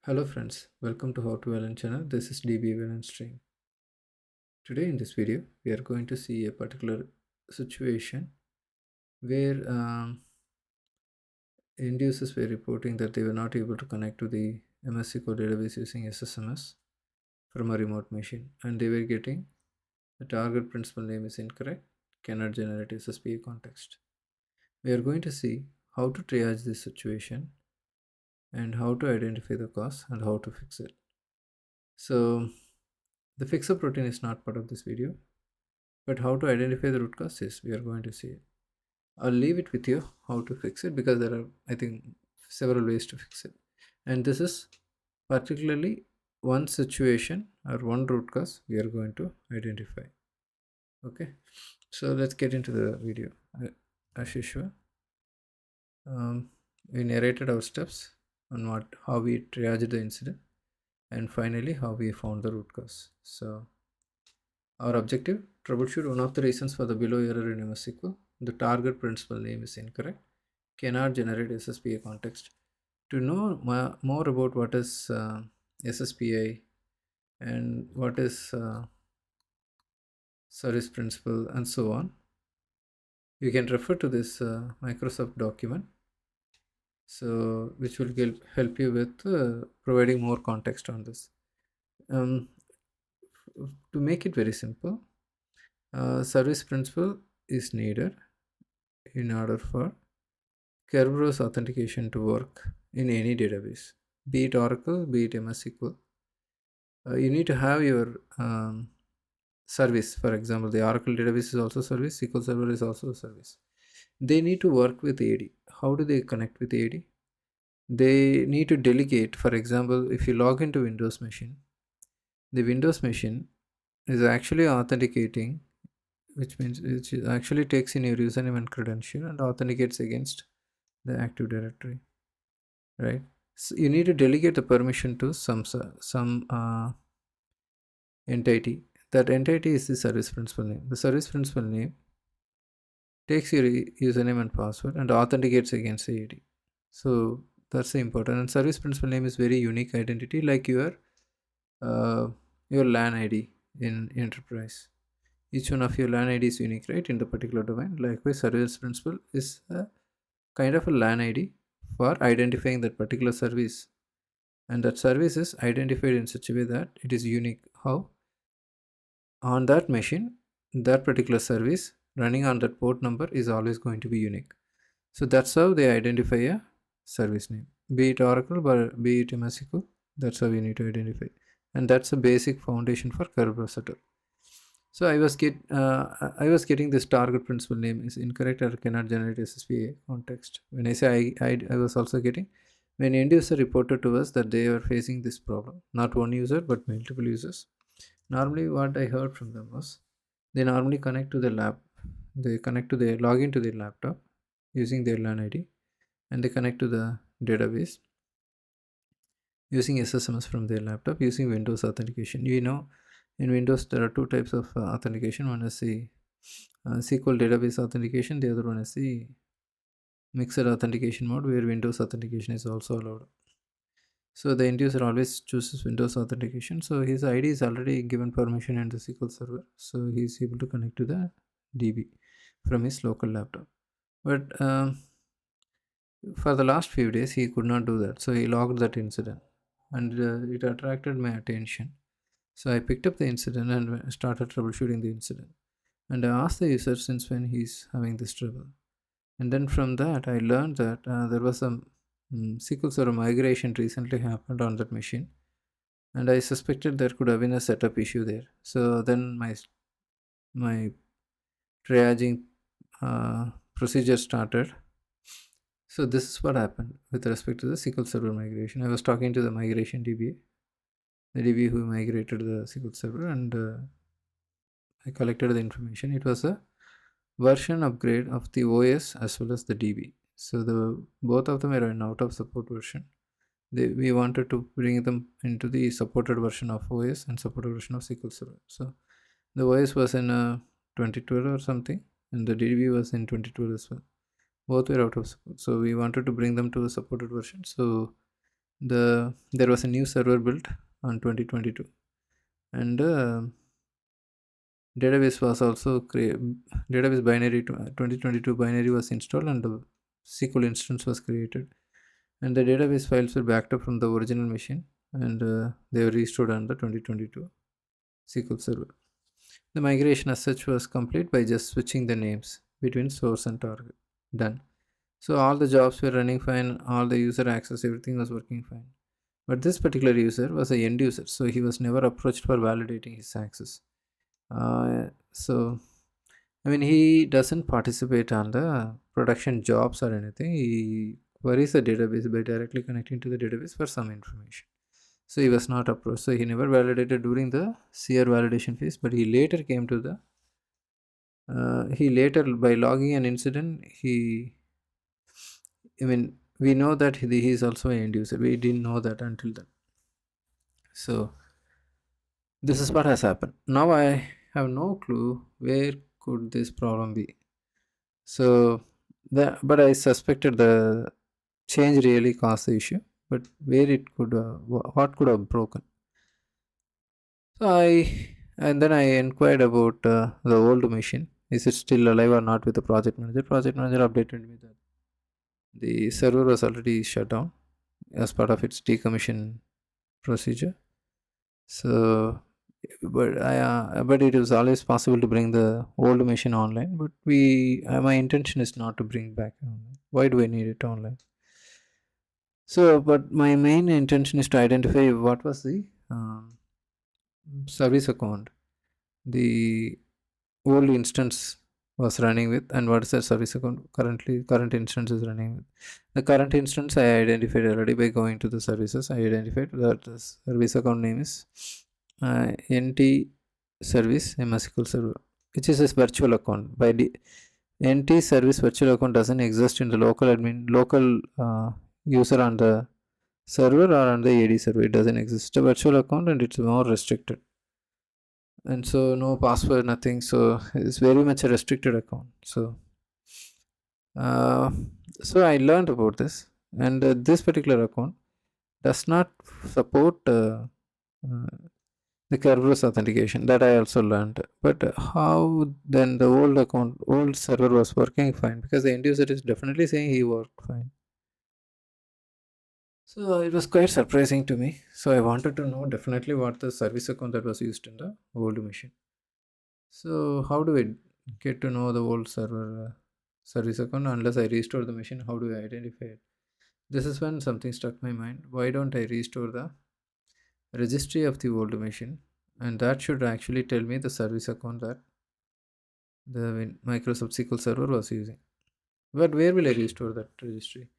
Hello friends, welcome to How to VLAN channel. This is DB VLAN stream. Today in this video, we are going to see a particular situation where end users were reporting that they were not able to connect to the MSSQL database using SSMS from a remote machine, and they were getting the target principal name is incorrect, cannot generate SSPI context. We are going to see how to triage this situation and how to identify the cause and how to fix it. So the fix-up routine is not part of this video, but how to identify the root cause is we are going to see it. I'll leave it with you how to fix it because there are, I think, several ways to fix it. And this is particularly one situation or one root cause we are going to identify. Okay, so let's get into the video. As usual, we narrated our steps on how we triaged the incident, and finally how we found the root cause. So our objective, troubleshoot one of the reasons for the below error in MSSQL. The target principal name is incorrect, cannot generate SSPI context. To know more about what is SSPI and what is service principal and so on, you can refer to this Microsoft document, so which will help you with providing more context on this. To make it very simple, service principal is needed in order for Kerberos authentication to work in any database, be it Oracle, be it MSSQL. You need to have your service. For example, the Oracle database is also service, SQL Server is also a service. They need to work with AD. How do they connect with AD? They need to delegate. For example, if you log into Windows machine, the Windows machine is actually authenticating, which means it actually takes in your username and credential and authenticates against the Active Directory, right? So you need to delegate the permission to some entity. That entity is the service principal name. The service principal name takes your username and password and authenticates against the AD. So that's important. And service principal name is very unique identity, like your LAN ID in enterprise. Each one of your LAN ID is unique, right, in the particular domain. Likewise, service principal is a kind of a LAN ID for identifying that particular service, and that service is identified in such a way that it is unique. How? On that machine, that particular service running on that port number is always going to be unique. So that's how they identify a service name, be it Oracle or be it MSSQL. That's how we need to identify, and that's a basic foundation for Kerberos. So I was getting this target principal name is incorrect or cannot generate SSPA context. When I say I was also getting when end user reported to us that they were facing this problem, not one user but multiple users. Normally, what I heard from them was they normally connect to the lab, they connect to the log into their laptop using their LAN ID, and they connect to the database using SSMS from their laptop using Windows authentication. You know, in Windows there are two types of authentication. One is the SQL database authentication, the other one is the mixed authentication mode where Windows authentication is also allowed. So the end user always chooses Windows authentication. So his ID is already given permission in the SQL server. So he is able to connect to the DB from his local laptop. But for the last few days he could not do that. So he logged that incident, and it attracted my attention. So I picked up the incident and started troubleshooting the incident. And I asked the user since when he's having this trouble. And then from that, I learned that there was some SQL Server migration recently happened on that machine. And I suspected there could have been a setup issue there. So then my triaging procedure started. So this is what happened with respect to the SQL Server migration. I was talking to the migration DBA, the DB who migrated the SQL Server, and I collected the information. It was a version upgrade of the OS as well as the DB. So the both of them are an out of support version. We wanted to bring them into the supported version of OS and supported version of SQL Server. So the OS was in 2012 or something, and the DB was in 2012 as well. Both were out of support. So we wanted to bring them to a supported version. So there was a new server built on 2022, and database was also database binary 2022 binary was installed, and the SQL instance was created, and the database files were backed up from the original machine, and they were restored on the 2022 SQL Server. The migration as such was complete by just switching the names between source and target. Done. So all the jobs were running fine, all the user access, everything was working fine. But this particular user was a end user, so he was never approached for validating his access. So I mean, he doesn't participate on the production jobs or anything. He queries the database by directly connecting to the database for some information. So he was not approached. So he never validated during the CR validation phase, but he later came to the he later, by logging an incident, I mean, we know that he is also an end user. We didn't know that until then. So this is what has happened. Now I have no clue where could this problem be. So but I suspected the change really caused the issue, but where it could, what could have broken. So and then I inquired about the old machine. Is it still alive or not with the project manager? Project manager updated me that the server was already shut down as part of its decommission procedure. So, but it was always possible to bring the old machine online. But my intention is not to bring back online. Why do I need it online? So, but my main intention is to identify what was the service account the old instance was running with, and what is the service account current instance is running with. The current instance I identified already by going to the services. I identified that the service account name is NT service MSSQL server, which is a virtual account. NT service virtual account doesn't exist in the local user on the server or on the AD server. It doesn't exist. It's a virtual account and it's more restricted, and so no password, nothing. So it's very much a restricted account. Uh, so I learned about this, and this particular account does not support uh, the Kerberos authentication. That I also learned. But how then the old server was working fine, because the end user is definitely saying he worked fine. So it was quite surprising to me. So I wanted to know definitely what the service account that was used in the old machine. So how do I get to know the old server service account unless I restore the machine? How do I identify it? This is when something struck my mind. Why don't I restore the registry of the old machine? And that should actually tell me the service account that the Microsoft SQL Server was using. But where will I restore that registry?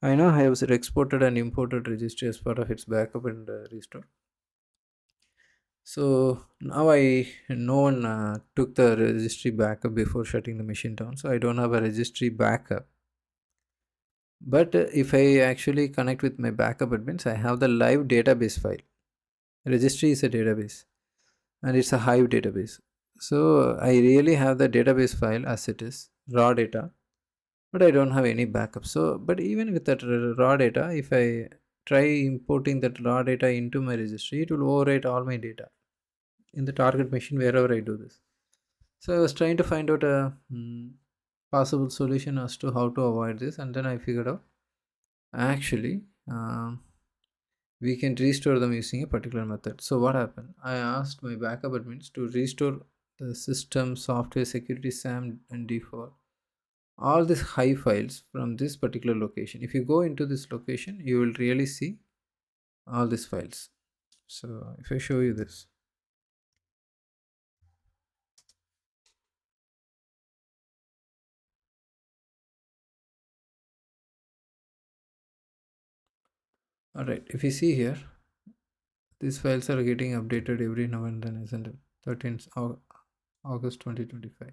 I know I have exported and imported registry as part of its backup and restore. So now no one took the registry backup before shutting the machine down, so I don't have a registry backup. But if I actually connect with my backup admins, I have the live database file. Registry is a database, and it's a hive database. So I really have the database file as it is, raw data, but I don't have any backup. So, but even with that raw data, if I try importing that raw data into my registry, it will overwrite all my data in the target machine wherever I do this. So I was trying to find out a possible solution as to how to avoid this, and then I figured out actually we can restore them using a particular method. So what happened? I asked my backup admins to restore the system, software, security, SAM, and default, all these hive files from this particular location. If you go into this location, you will really see all these files. So if I show you this. Alright, if you see here, these files are getting updated every now and then, isn't it? 13th August 2025.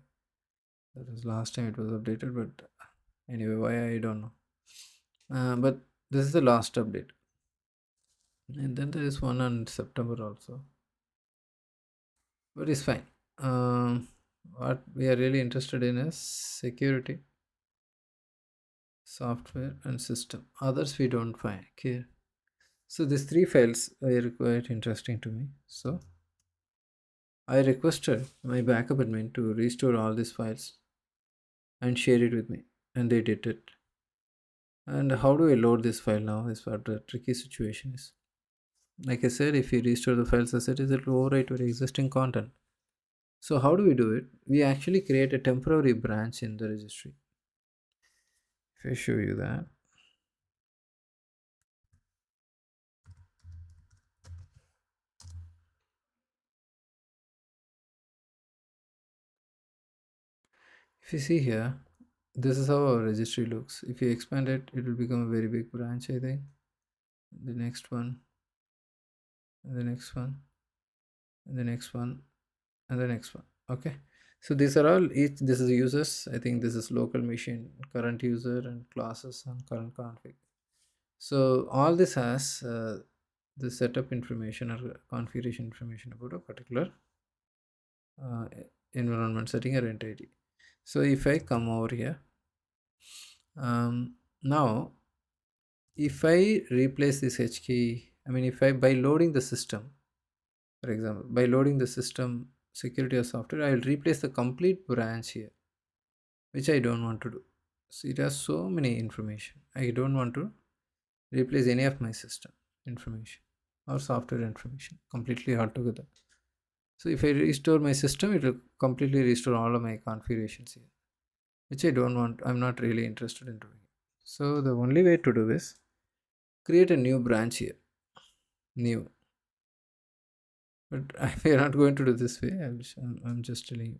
That was last time it was updated, but anyway, why I don't know. But this is the last update. And then there is one on September also. But it's fine. What we are really interested in is security, software, and system. Others we don't find. Okay. So these three files are quite interesting to me. So I requested my backup admin to restore all these files and share it with me, and they did it. And how do I load this file now is what the tricky situation is. Like I said, if you restore the files as it is, it will overwrite your existing content. So how do we do it? We actually create a temporary branch in the registry. If I show you that, if you see here, this is how our registry looks. If you expand it, it will become a very big branch, I think. The next one, and the next one, and the next one, and the next one. Okay. So these are all each this is users. I think this is local machine, current user, and classes and current config. So all this has the setup information or configuration information about a particular uh, environment setting or entity. So if I come over here, now if I replace this H key, I mean if I by loading the system, for example, by loading the system security or software, I will replace the complete branch here, which I don't want to do. So it has so many information. I don't want to replace any of my system information or software information completely altogether. So if I restore my system, it will completely restore all of my configurations here, which I don't want. I'm not really interested in doing it. So the only way to do is create a new branch here, new. But we are not going to do this way. I'm just telling you.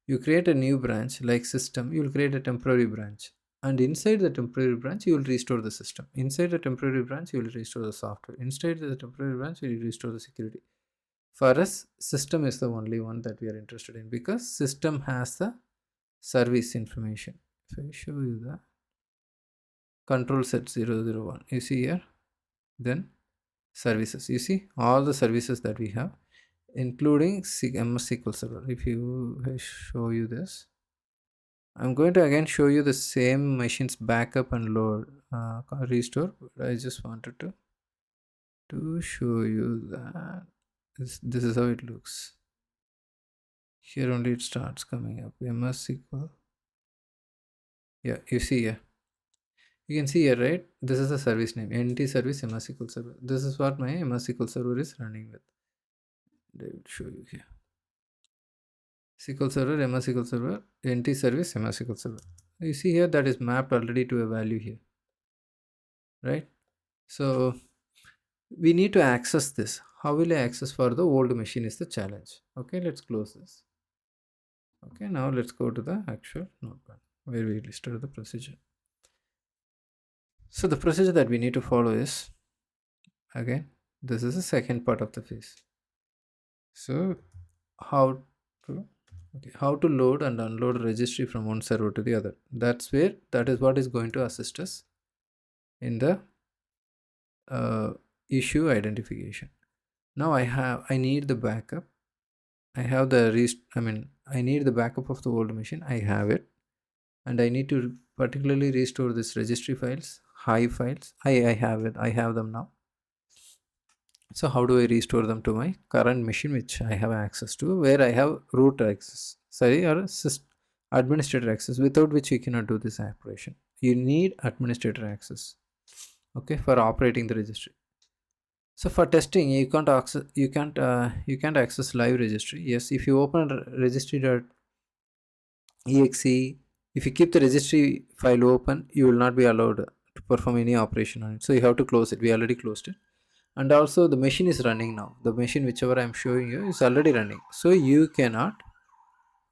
You create a new branch like system. You will create a temporary branch, and inside the temporary branch, you will restore the system. Inside the temporary branch, you will restore the software. Inside the temporary branch, you will restore the security. For us, system is the only one that we are interested in because system has the service information. If I show you the control set 001, you see here, then services. You see all the services that we have, including MS SQL Server. If I show you this, I'm going to again show you the same machine's backup and load restore. But I just wanted to show you that this is how it looks. Here only it starts coming up. MS SQL. Yeah, you see here. You can see here, right? This is the service name, NT service MS SQL Server. This is what my MS SQL Server is running with. I will show you here. SQL Server, MS SQL Server, NT service, MS SQL Server. You see here that is mapped already to a value here, right? So we need to access this. How will I access for the old machine is the challenge. Okay, let's close this. Okay, now let's go to the actual notepad where we listed the procedure. So the procedure that we need to follow is, again, this is the second part of the phase. So how to how to load and unload registry from one server to the other. That is what is going to assist us in the issue identification. Now I need the backup. I have the I need the backup of the old machine. I have it, and I need to particularly restore this registry files, hive files. I have it. I have them now. So how do I restore them to my current machine, which I have access to, where I have root access, sorry, or administrator access, without which you cannot do this operation. You need administrator access, okay, for operating the registry. So for testing, you can't access live registry. Yes, if you open registry.exe, if you keep the registry file open, you will not be allowed to perform any operation on it. So you have to close it. We already closed it. And also the machine is running now. The machine whichever I am showing you is already running. So you cannot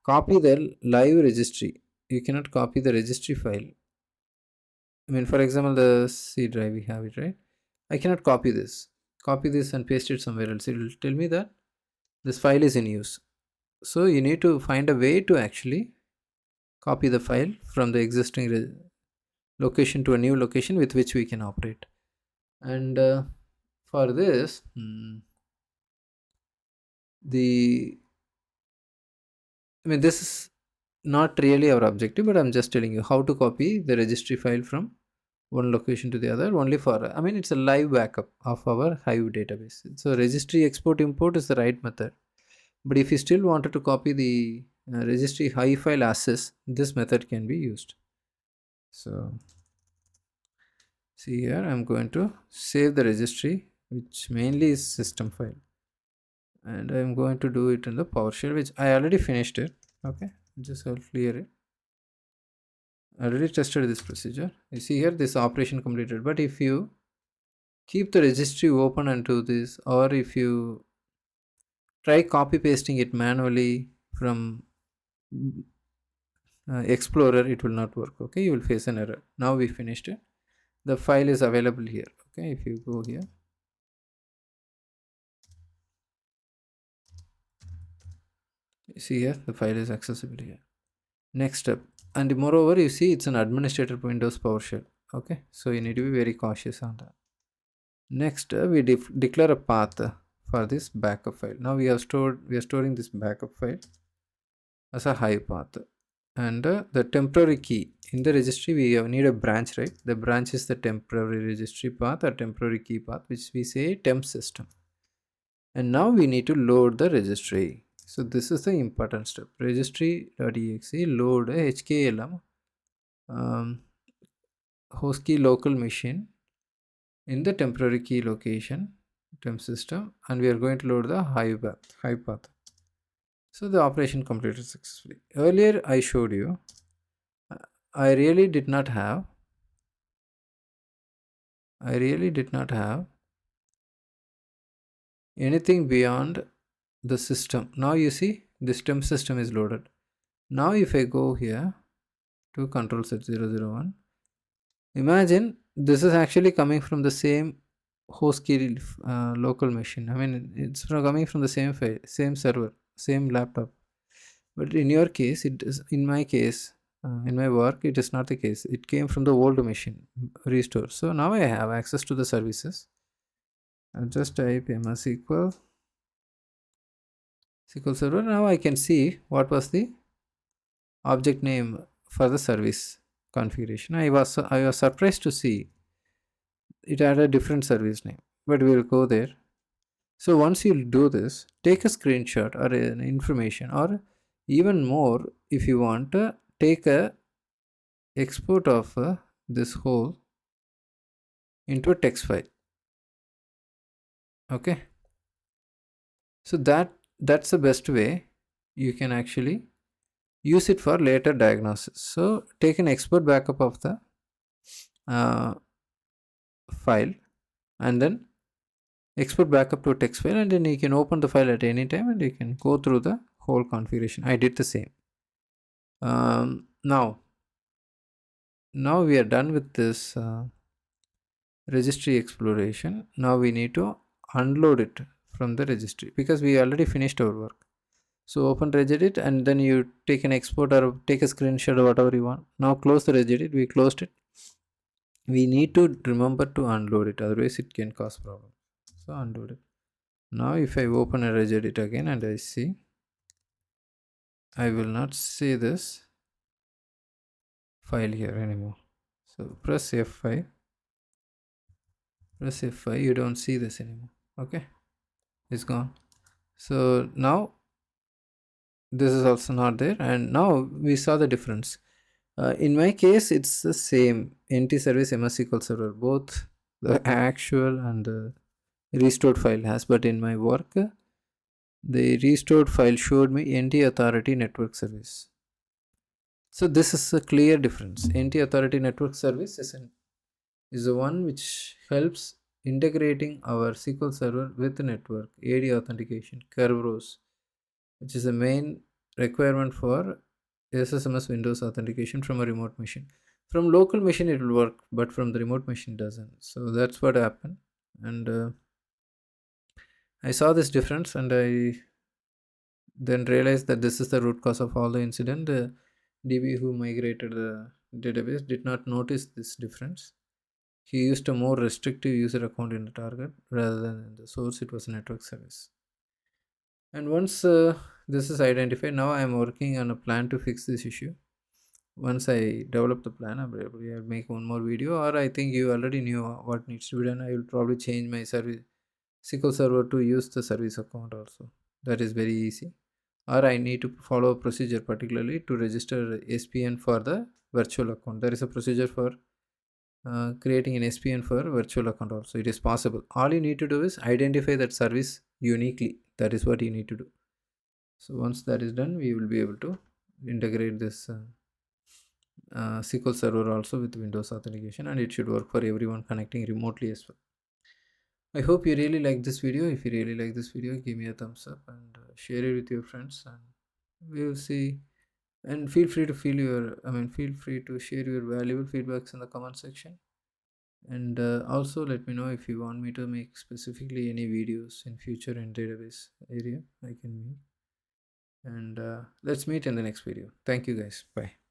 copy the live registry. You cannot copy the registry file. I mean, for example, the C drive, we have it, right? I cannot copy this and paste it somewhere else. It will tell me that this file is in use. So you need to find a way to actually copy the file from the existing location to a new location with which we can operate. And for this, this is not really our objective, but I'm just telling you how to copy the registry file from one location to the other only for, I mean, it's a live backup of our Hive database. So registry export import is the right method. But if you still wanted to copy the registry Hive file access, this method can be used. So see here, I'm going to save the registry, which mainly is system file, and I'm going to do it in the PowerShell, which I already finished it. Okay, just I'll clear it. I already tested this procedure. You see here, this operation completed. But if you keep the registry open and do this, or if you try copy pasting it manually from Explorer, it will not work. Okay, you will face an error. Now we finished it. The file is available here. Okay, if you go here, you see here the file is accessible here. Next step, and moreover, you see it's an administrator Windows PowerShell. Okay, so you need to be very cautious on that. Next, we declare a path for this backup file. Now we are storing this backup file as a Hive path, and the temporary key in the registry, we need a branch, right? The branch is the temporary registry path or temporary key path, which we say temp system. And now we need to load the registry. So this is the important step. Registry.exe load a HKLM host key local machine in the temporary key location temp system, and we are going to load the Hive path. So the operation completed successfully. Earlier I showed you, I really did not have anything beyond the system. Now you see the temp system is loaded. Now if I go here to control set 001, imagine this is actually coming from the same host key local machine. I mean, it's coming from the same file, same server, same laptop. But in your case, it is, in my case, in my work, it is not the case. It came from the old machine, restore. So now I have access to the services. I'll just type MSSQL SQL Server. Now I can see what was the object name for the service configuration. I was surprised to see it had a different service name, but we will go there. So once you do this, take a screenshot or an information, or even more, if you want to take a export of this whole into a text file. Okay, so that's the best way you can actually use it for later diagnosis. So take an export backup of the file, and then export backup to a text file, and then you can open the file at any time and you can go through the whole configuration. I did the same. Now we are done with this registry exploration. Now we need to unload it from the registry because we already finished our work. So open regedit and then you take an export or take a screenshot or whatever you want. Now close the regedit. We closed it. We need to remember to unload it, otherwise it can cause problem. So unload it. Now if I open a regedit again and I see, I will not see this file here anymore. So press F5. Press F5. You don't see this anymore. Okay, it's gone. So now this is also not there, and now we saw the difference. In my case, it's the same NT service MSSQL server, both the actual and the restored file has, but in my work, the restored file showed me NT authority network service. So this is a clear difference. NT authority network service is the one which helps integrating our SQL server with the network, AD authentication, Kerberos, which is the main requirement for SSMS Windows authentication from a remote machine. From local machine it will work, but from the remote machine doesn't. So that's what happened, and I saw this difference, and I then realized that this is the root cause of all the incident. The DB who migrated the database did not notice this difference. He used a more restrictive user account in the target rather than in the source. It was a network service. And once this is identified, now I am working on a plan to fix this issue. once I develop the plan, I'll make one more video, or I think you already knew what needs to be done. I will probably change my service SQL Server to use the service account also. That is very easy. Or I need to follow a procedure particularly to register SPN for the virtual account. There is a procedure for creating an SPN for virtual account also. It is possible. All you need to do is identify that service uniquely. That is what you need to do. So once that is done, we will be able to integrate this SQL Server also with Windows authentication, and it should work for everyone connecting remotely as well. I hope you really like this video. If you really like this video, give me a thumbs up and share it with your friends, and we will see. And feel free to feel free to share your valuable feedbacks in the comment section. And also let me know if you want me to make specifically any videos in future in database area. I can make. And let's meet in the next video. Thank you guys. Bye.